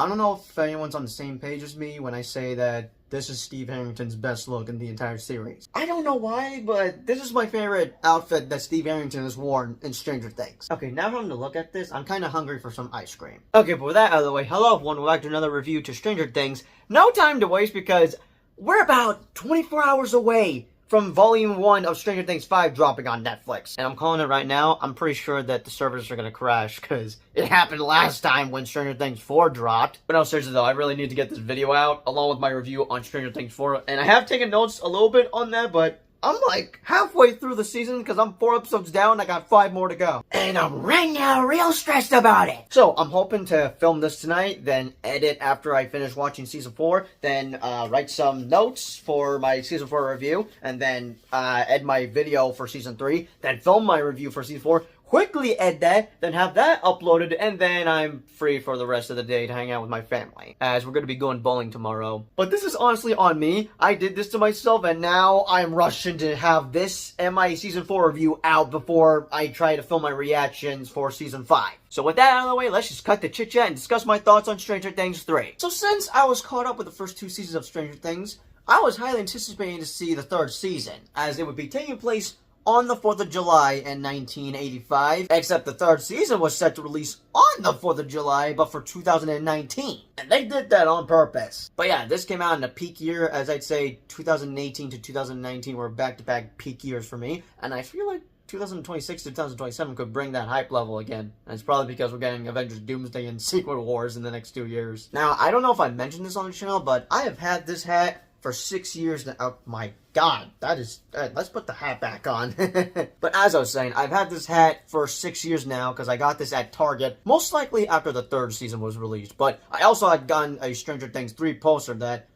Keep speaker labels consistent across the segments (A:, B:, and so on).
A: I don't know if anyone's on the same page as me when I say that this is Steve Harrington's best look in the entire series. I don't know why, but this is my favorite outfit that Steve Harrington has worn in Stranger Things. Okay, now having to look at this, I'm kind of hungry for some ice cream. Okay, but with that out of the way, hello everyone, welcome back to another review to Stranger Things. No time to waste because we're about 24 hours away from Volume 1 of Stranger Things 5 dropping on Netflix. And I'm calling it right now. I'm pretty sure that the servers are going to crash because it happened last time when Stranger Things 4 dropped. But no, seriously though, I really need to get this video out along with my review on Stranger Things 4. And I have taken notes a little bit on that, but I'm like halfway through the season because I'm 4 episodes down. I got 5 more to go. And I'm right now real stressed about it. So I'm hoping to film this tonight, then edit after I finish watching Season 4, then write some notes for my Season 4 review, and then edit my video for Season 3, then film my review for Season 4, quickly edit that, then have that uploaded, and then I'm free for the rest of the day to hang out with my family, as we're going to be going bowling tomorrow. But this is honestly on me. I did this to myself, and now I'm rushing to have this and my Season 4 review out before I try to film my reactions for Season 5. So with that out of the way, let's just cut the chit-chat and discuss my thoughts on Stranger Things 3. So since I was caught up with the first 2 seasons of Stranger Things, I was highly anticipating to see the 3rd season, as it would be taking place on the 4th of July in 1985, except the 3rd season was set to release on the 4th of July, but for 2019. And they did that on purpose. But yeah, this came out in a peak year, as I'd say 2018 to 2019 were back-to-back peak years for me, and I feel like 2026 to 2027 could bring that hype level again. And it's probably because we're getting Avengers Doomsday and Secret Wars in the next 2 years. Now, I don't know if I mentioned this on the channel, but I have had this hat for 6 years now. Oh my god, that is... let's put the hat back on. But as I was saying, I've had this hat for 6 years now because I got this at Target, most likely after the 3rd season was released. But I also had gotten a Stranger Things 3 poster that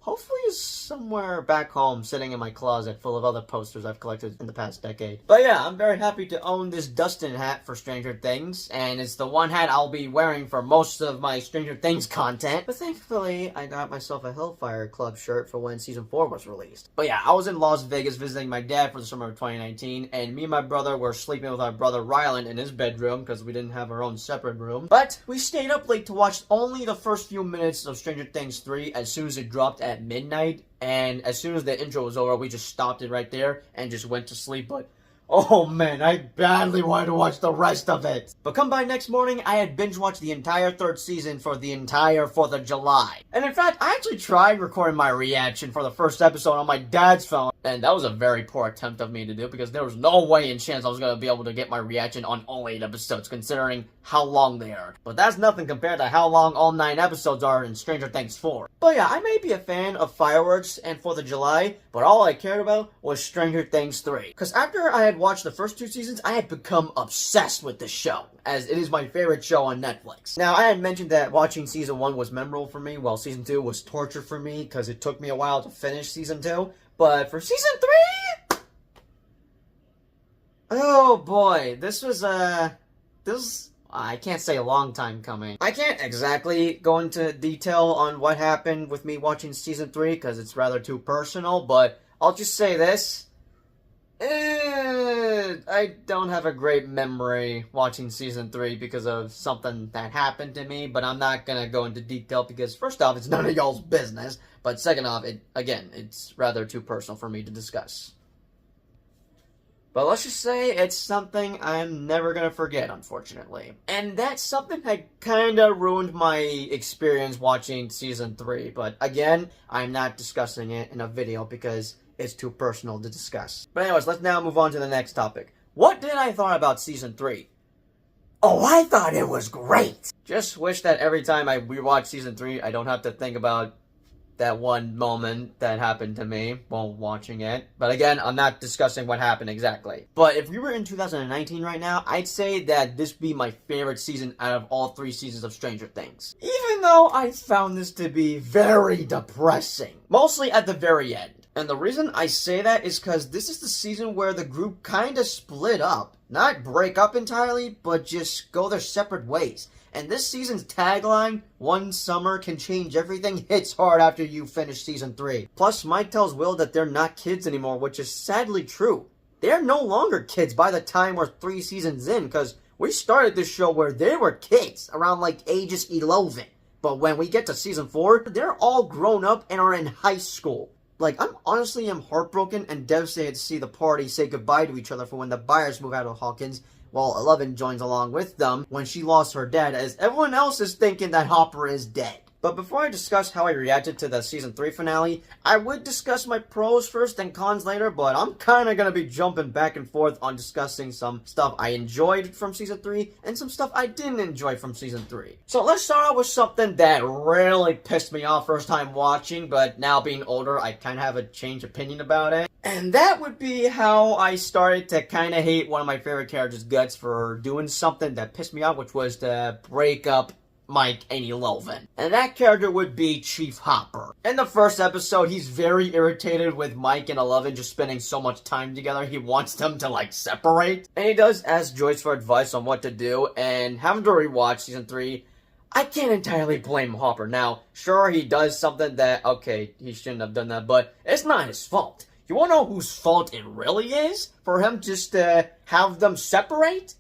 A: hopefully is somewhere back home sitting in my closet full of other posters I've collected in the past decade. But yeah, I'm very happy to own this Dustin hat for Stranger Things, and it's the one hat I'll be wearing for most of my Stranger Things content. But thankfully, I got myself a Hellfire Club shirt for when Season 4 was released. But yeah, I was in Las Vegas visiting my dad for the summer of 2019, and me and my brother were sleeping with our brother Rylan in his bedroom because we didn't have our own separate room. But we stayed up late to watch only the first few minutes of Stranger Things 3 as soon as it dropped at midnight, and as soon as the intro was over, we just stopped it right there and just went to sleep. But oh man, I badly wanted to watch the rest of it. But come by next morning, I had binge watched the entire 3rd season for the entire 4th of July. And in fact, I actually tried recording my reaction for the first episode on my dad's phone, and that was a very poor attempt of me to do because there was no way in chance I was going to be able to get my reaction on all 8 episodes, considering how long they are. But that's nothing compared to how long all 9 episodes are in Stranger Things 4. But yeah, I may be a fan of fireworks and 4th of July, but all I cared about was Stranger Things 3. Because after I had watched the first 2 seasons, I had become obsessed with this show, as it is my favorite show on Netflix. Now, I had mentioned that watching Season 1 was memorable for me, while Season 2 was torture for me, because it took me a while to finish Season 2. But for Season 3... oh boy, this was, I can't say a long time coming. I can't exactly go into detail on what happened with me watching Season 3, because it's rather too personal, but I'll just say this. I don't have a great memory watching Season 3 because of something that happened to me, but I'm not gonna go into detail because, first off, it's none of y'all's business, but second off, it's rather too personal for me to discuss. But let's just say it's something I'm never gonna forget, unfortunately. And that's something that kinda ruined my experience watching Season 3, but again, I'm not discussing it in a video because it's too personal to discuss. But anyways, let's now move on to the next topic. What did I thought about Season 3? Oh, I thought it was great! Just wish that every time I rewatch Season 3, I don't have to think about that one moment that happened to me while watching it. But again, I'm not discussing what happened exactly. But if we were in 2019 right now, I'd say that this would be my favorite season out of all 3 seasons of Stranger Things. Even though I found this to be very depressing. Mostly at the very end. And the reason I say that is because this is the season where the group kinda split up. Not break up entirely, but just go their separate ways. And this season's tagline, "One summer can change everything," hits hard after you finish Season 3. Plus, Mike tells Will that they're not kids anymore, which is sadly true. They're no longer kids by the time we're 3 seasons in, because we started this show where they were kids, around like ages 11. But when we get to season 4, they're all grown up and are in high school. Like, I'm honestly heartbroken and devastated to see the party say goodbye to each other for when the Byers move out of Hawkins, while Eleven joins along with them when she lost her dad, as everyone else is thinking that Hopper is dead. But before I discuss how I reacted to the Season 3 finale, I would discuss my pros first and cons later, but I'm kinda gonna be jumping back and forth on discussing some stuff I enjoyed from Season 3 and some stuff I didn't enjoy from Season 3. So let's start out with something that really pissed me off first time watching, but now being older, I kinda have a changed opinion about it. And that would be how I started to kinda hate one of my favorite characters' guts for doing something that pissed me off, which was to break up Mike and Eleven. And that character would be Chief Hopper. In the first episode, he's very irritated with Mike and Eleven just spending so much time together. He wants them to, like, separate. And he does ask Joyce for advice on what to do, and having to rewatch Season 3, I can't entirely blame Hopper. Now, sure, he does something that, okay, he shouldn't have done that, but it's not his fault. You wanna know whose fault it really is? For him just to have them separate?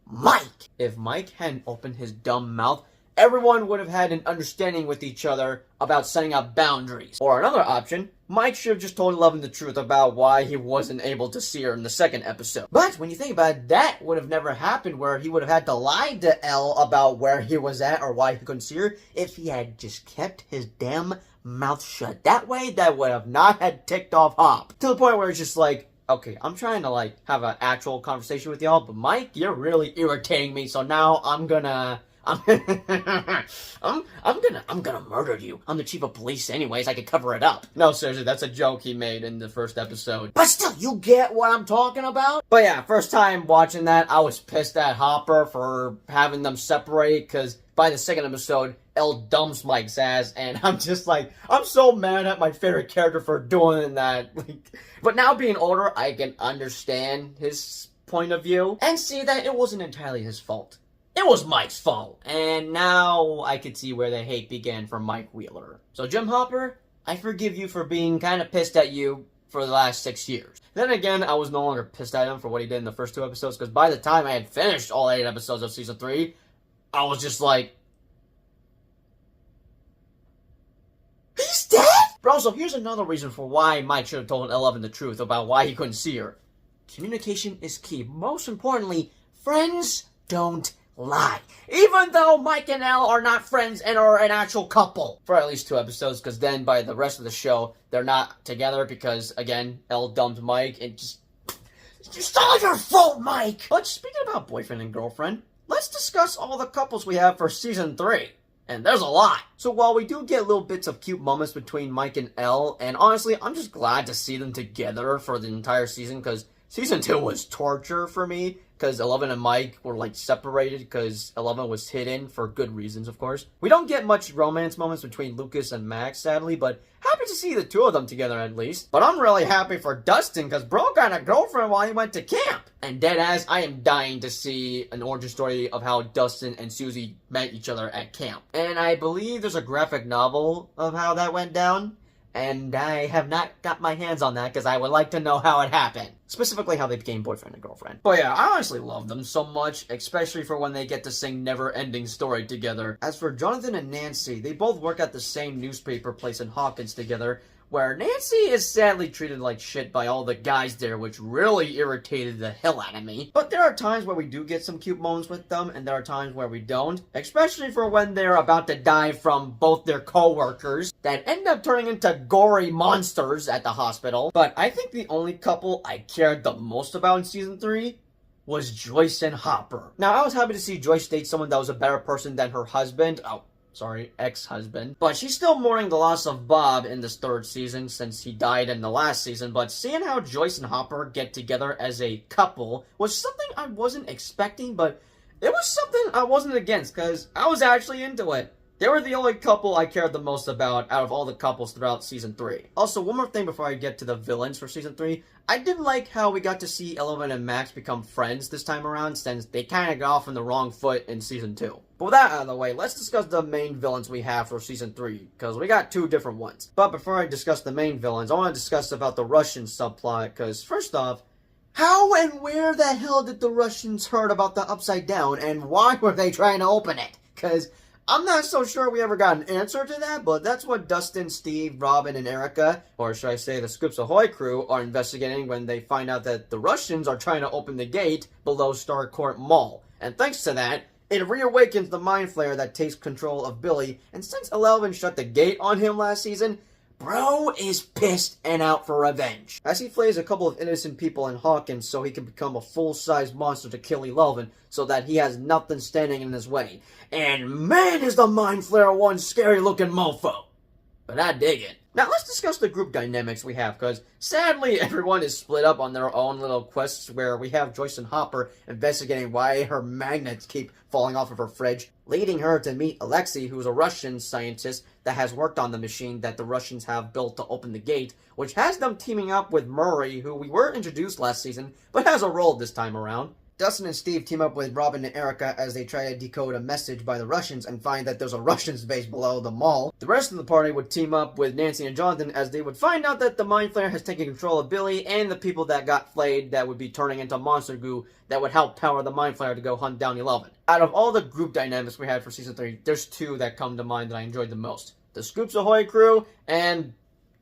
A: Mike! If Mike hadn't opened his dumb mouth, everyone would have had an understanding with each other about setting up boundaries. Or another option, Mike should have just told Eleven the truth about why he wasn't able to see her in the second episode. But when you think about it, that would have never happened where he would have had to lie to Elle about where he was at or why he couldn't see her if he had just kept his damn mouth shut. That way, that would have not had ticked off Hop. To the point where it's just like, okay, I'm trying to, like, have an actual conversation with y'all, but Mike, you're really irritating me, so now I'm gonna murder you. I'm the chief of police anyways, I could cover it up. No, seriously, that's a joke he made in the first episode. But still, you get what I'm talking about? But yeah, first time watching that, I was pissed at Hopper for having them separate, because by the second episode, Elle dumps Mike's ass, and I'm just like, I'm so mad at my favorite character for doing that. But now being older, I can understand his point of view, and see that it wasn't entirely his fault. It was Mike's fault. And now I could see where the hate began for Mike Wheeler. So Jim Hopper, I forgive you for being kind of pissed at you for the last 6 years. Then again, I was no longer pissed at him for what he did in the first 2 episodes, because by the time I had finished all 8 episodes of Season 3, I was just like, he's dead? But also, here's another reason for why Mike should have told Eleven the truth about why he couldn't see her. Communication is key. Most importantly, friends don't lie. Even though Mike and Elle are not friends and are an actual couple. For at least 2 episodes, because then by the rest of the show, they're not together because, again, Elle dumped Mike and just... It's all your fault, Mike! But speaking about boyfriend and girlfriend, let's discuss all the couples we have for Season 3. And there's a lot. So while we do get little bits of cute moments between Mike and Elle, and honestly, I'm just glad to see them together for the entire season, because Season 2 was torture for me, because Eleven and Mike were, like, separated because Eleven was hidden for good reasons, of course. We don't get much romance moments between Lucas and Max, sadly, but happy to see the 2 of them together at least. But I'm really happy for Dustin, because bro got a girlfriend while he went to camp. And deadass, I am dying to see an origin story of how Dustin and Susie met each other at camp. And I believe there's a graphic novel of how that went down. And I have not got my hands on that because I would like to know how it happened. Specifically how they became boyfriend and girlfriend. But yeah, I honestly love them so much, especially for when they get to sing Never Ending Story together. As for Jonathan and Nancy, they both work at the same newspaper place in Hawkins together, where Nancy is sadly treated like shit by all the guys there, which really irritated the hell out of me. But there are times where we do get some cute moments with them, and there are times where we don't. Especially for when they're about to die from both their co-workers that end up turning into gory monsters at the hospital. But I think the only couple I cared the most about in Season 3 was Joyce and Hopper. Now, I was happy to see Joyce date someone that was a better person than her husband. Ex-husband. But she's still mourning the loss of Bob in this 3rd season since he died in the last season. But seeing how Joyce and Hopper get together as a couple was something I wasn't expecting, but it was something I wasn't against because I was actually into it. They were the only couple I cared the most about out of all the couples throughout Season 3. Also, one more thing before I get to the villains for Season 3. I did like how we got to see Eleven and Max become friends this time around, since they kind of got off on the wrong foot in Season 2. But with that out of the way, let's discuss the main villains we have for Season 3, because we got 2 different ones. But before I discuss the main villains, I want to discuss about the Russian subplot, because first off, how and where the hell did the Russians heard about the Upside Down, and why were they trying to open it? Because I'm not so sure we ever got an answer to that, but that's what Dustin, Steve, Robin, and Erica, or should I say the Scoops Ahoy crew, are investigating when they find out that the Russians are trying to open the gate below Starcourt Mall. And thanks to that, it reawakens the Mind Flayer that takes control of Billy, and since 11 shut the gate on him last season, bro is pissed and out for revenge. As he flays a couple of innocent people in Hawkins so he can become a full-size monster to kill 11 so that he has nothing standing in his way. And man is the Mind Flayer one scary-looking mofo. But I dig it. Now let's discuss the group dynamics we have, because sadly everyone is split up on their own little quests where we have Joyce and Hopper investigating why her magnets keep falling off of her fridge, leading her to meet Alexei, who's a Russian scientist that has worked on the machine that the Russians have built to open the gate, which has them teaming up with Murray, who we were introduced last season, but has a role this time around. Dustin and Steve team up with Robin and Erica as they try to decode a message by the Russians and find that there's a Russian base below the mall. The rest of the party would team up with Nancy and Jonathan as they would find out that the Mind Flayer has taken control of Billy and the people that got flayed that would be turning into monster goo that would help power the Mind Flayer to go hunt down 11. Out of all the group dynamics we had for Season 3, there's two that come to mind that I enjoyed the most. The Scoops Ahoy crew and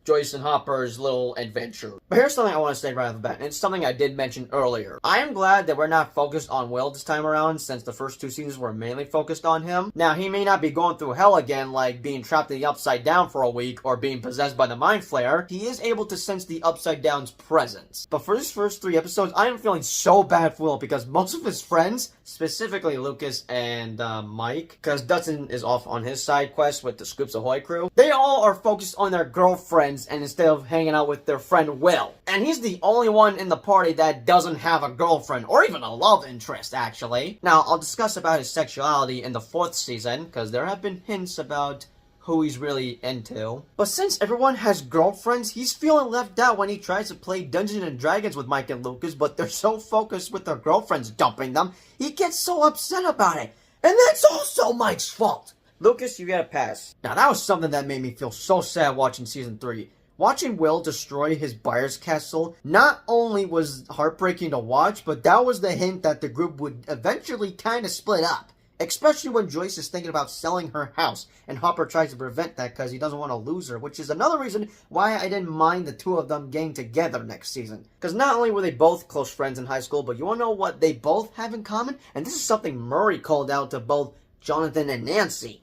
A: Joyce and Hopper's little adventure. But here's something I want to say right off the bat, and it's something I did mention earlier. I am glad that we're not focused on Will this time around, since the first two seasons were mainly focused on him. Now, he may not be going through hell again, like being trapped in the Upside Down for a week, or being possessed by the Mind Flayer. He is able to sense the Upside Down's presence. But for his first 3 episodes, I am feeling so bad for Will, because most of his friends, specifically Lucas and Mike, because Dustin is off on his side quest with the Scoops Ahoy crew, they all are focused on their girlfriends and instead of hanging out with their friend Will. And he's the only one in the party that doesn't have a girlfriend, or even a love interest, actually. Now, I'll discuss about his sexuality in the 4th season, because there have been hints about who he's really into. But since everyone has girlfriends, he's feeling left out when he tries to play Dungeons and Dragons with Mike and Lucas, but they're so focused with their girlfriends dumping them, he gets so upset about it. And that's also Mike's fault. Lucas, you get a pass. Now, that was something that made me feel so sad watching Season 3. Watching Will destroy his buyer's castle not only was heartbreaking to watch, but that was the hint that the group would eventually kind of split up. Especially when Joyce is thinking about selling her house, and Hopper tries to prevent that because he doesn't want to lose her, which is another reason why I didn't mind the two of them getting together next season. Because not only were they both close friends in high school, but you want to know what they both have in common? And this is something Murray called out to both Jonathan and Nancy.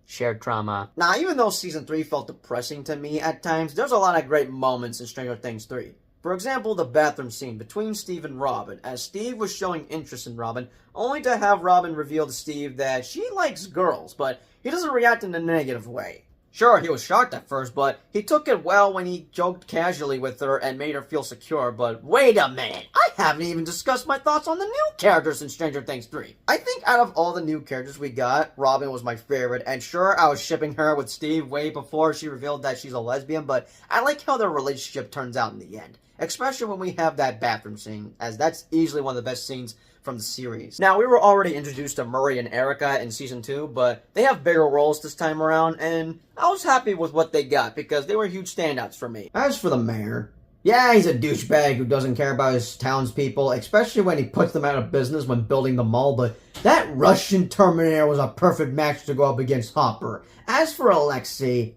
A: Shared trauma. Now, even though Season 3 felt depressing to me at times, there's a lot of great moments in Stranger Things 3. For example, the bathroom scene between Steve and Robin, as Steve was showing interest in Robin, only to have Robin reveal to Steve that she likes girls, but he doesn't react in a negative way. Sure, he was shocked at first, but he took it well when he joked casually with her and made her feel secure. But wait a minute, I haven't even discussed my thoughts on the new characters in Stranger Things 3. I think out of all the new characters we got, Robin was my favorite, and sure, I was shipping her with Steve way before she revealed that she's a lesbian, but I like how their relationship turns out in the end. Especially when we have that bathroom scene, as that's easily one of the best scenes from the series. Now, we were already introduced to Murray and Erica in Season 2, but they have bigger roles this time around, and I was happy with what they got, because they were huge standouts for me. As for the mayor, yeah, he's a douchebag who doesn't care about his townspeople, especially when he puts them out of business when building the mall, but that Russian Terminator was a perfect match to go up against Hopper. As for Alexei,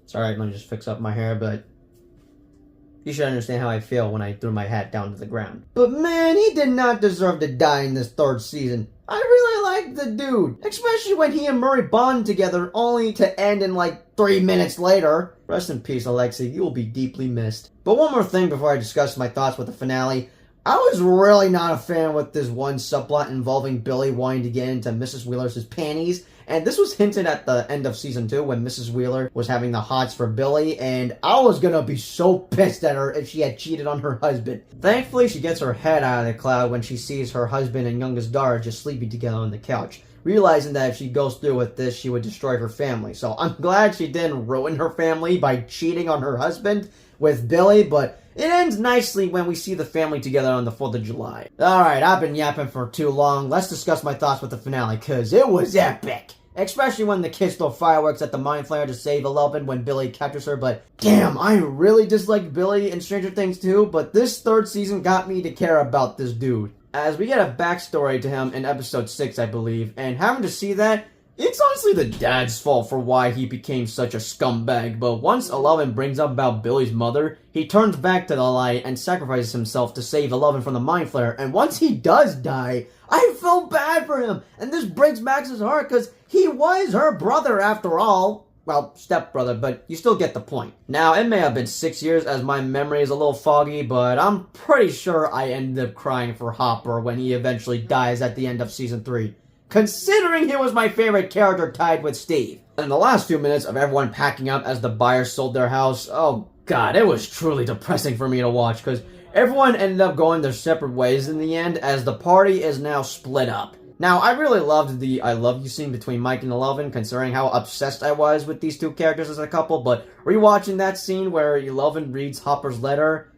A: sorry, let me just fix up my hair, but you should understand how I feel when I threw my hat down to the ground. But man, he did not deserve to die in this 3rd season. I really liked the dude, especially when he and Murray bond together only to end in like 3 minutes later. Rest in peace, Alexei, you will be deeply missed. But one more thing before I discuss my thoughts with the finale. I was really not a fan with this one subplot involving Billy wanting to get into Mrs. Wheeler's panties. And this was hinted at the end of Season 2 when Mrs. Wheeler was having the hots for Billy, and I was gonna be so pissed at her if she had cheated on her husband. Thankfully, she gets her head out of the cloud when she sees her husband and youngest daughter just sleeping together on the couch, realizing that if she goes through with this, she would destroy her family. So I'm glad she didn't ruin her family by cheating on her husband with Billy, but it ends nicely when we see the family together on the 4th of July. Alright, I've been yapping for too long. Let's discuss my thoughts with the finale, because it was epic. Especially when the kids throw fireworks at the Mind Flayer to save Eleven when Billy captures her, but damn, I really disliked Billy in Stranger Things too, but this third season got me to care about this dude. As we get a backstory to him in episode 6, I believe, and having to see that, it's honestly the dad's fault for why he became such a scumbag, but once Eleven brings up about Billy's mother, he turns back to the light and sacrifices himself to save Eleven from the Mind Flayer, and once he does die, I feel bad for him, and this breaks Max's heart because he was her brother after all. Well, stepbrother, but you still get the point. Now, it may have been 6 years as my memory is a little foggy, but I'm pretty sure I ended up crying for Hopper when he eventually dies at the end of Season 3. Considering he was my favorite character tied with Steve. In the last few minutes of everyone packing up as the buyers sold their house, oh god, it was truly depressing for me to watch because everyone ended up going their separate ways in the end as the party is now split up. Now, I really loved the I love you scene between Mike and Eleven, considering how obsessed I was with these two characters as a couple, but rewatching that scene where Eleven reads Hopper's letter,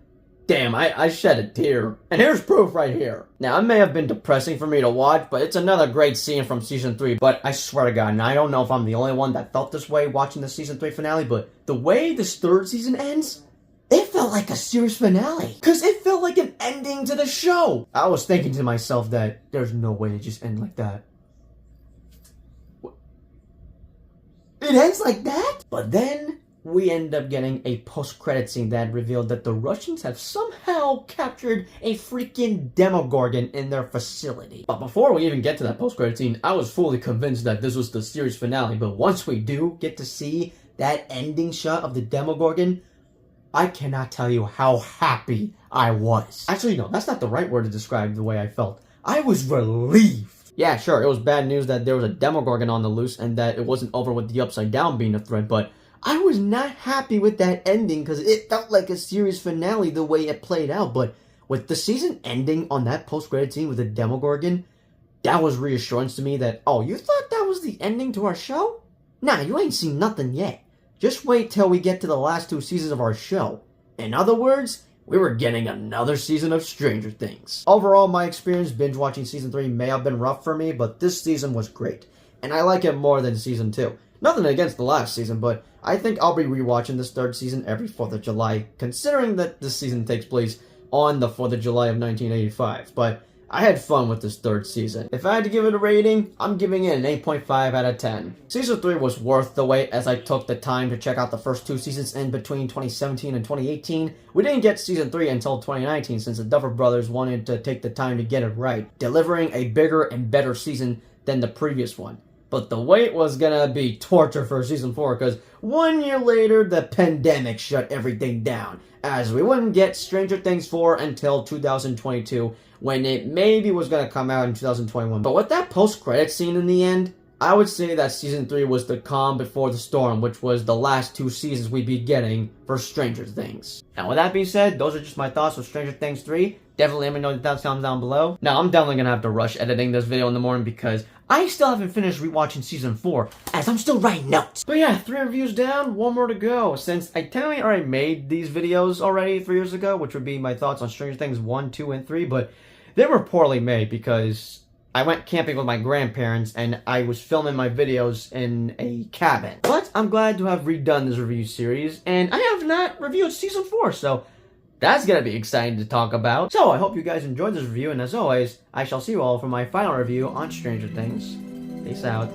A: damn, I shed a tear. And here's proof right here. Now, it may have been depressing for me to watch, but it's another great scene from Season 3, but I swear to God, and I don't know if I'm the only one that felt this way watching the Season 3 finale, but the way this third season ends, it felt like a series finale. Because it felt like an ending to the show. I was thinking to myself that there's no way to just end like that. It ends like that? But then we end up getting a post-credit scene that revealed that the Russians have somehow captured a freaking Demogorgon in their facility. But before we even get to that post-credit scene, I was fully convinced that this was the series finale. But once we do get to see that ending shot of the Demogorgon, I cannot tell you how happy I was. Actually, no, that's not the right word to describe the way I felt. I was relieved. Yeah, sure, it was bad news that there was a Demogorgon on the loose and that it wasn't over with the Upside Down being a threat, but I was not happy with that ending because it felt like a series finale the way it played out. But with the season ending on that post-credit scene with the Demogorgon, that was reassurance to me that, oh, you thought that was the ending to our show? Nah, you ain't seen nothing yet. Just wait till we get to the last 2 seasons of our show. In other words, we were getting another season of Stranger Things. Overall, my experience binge-watching Season 3 may have been rough for me, but this season was great. And I like it more than Season 2. Nothing against the last season, but I think I'll be rewatching this third season every 4th of July, considering that this season takes place on the 4th of July of 1985. But I had fun with this third season. If I had to give it a rating, I'm giving it an 8.5 out of 10. Season 3 was worth the wait as I took the time to check out the first 2 seasons in between 2017 and 2018. We didn't get Season 3 until 2019 since the Duffer Brothers wanted to take the time to get it right, delivering a bigger and better season than the previous one. But the wait was gonna be torture for Season 4 because 1 year later, the pandemic shut everything down, as we wouldn't get Stranger Things 4 until 2022, when it maybe was gonna come out in 2021. But with that post-credit scene in the end, I would say that Season 3 was the calm before the storm, which was the last 2 seasons we'd be getting for Stranger Things. Now, with that being said, those are just my thoughts on Stranger Things 3. Definitely let me know your thoughts down below. Now, I'm definitely gonna have to rush editing this video in the morning because I still haven't finished rewatching Season 4, as I'm still writing notes. But yeah, 3 reviews down, 1 more to go, since I technically already made these videos already 3 years ago, which would be my thoughts on Stranger Things 1, 2, and 3, but they were poorly made because I went camping with my grandparents and I was filming my videos in a cabin. But I'm glad to have redone this review series, and I have not reviewed Season 4, so that's gonna be exciting to talk about. So I hope you guys enjoyed this review, and as always, I shall see you all for my final review on Stranger Things. Peace out.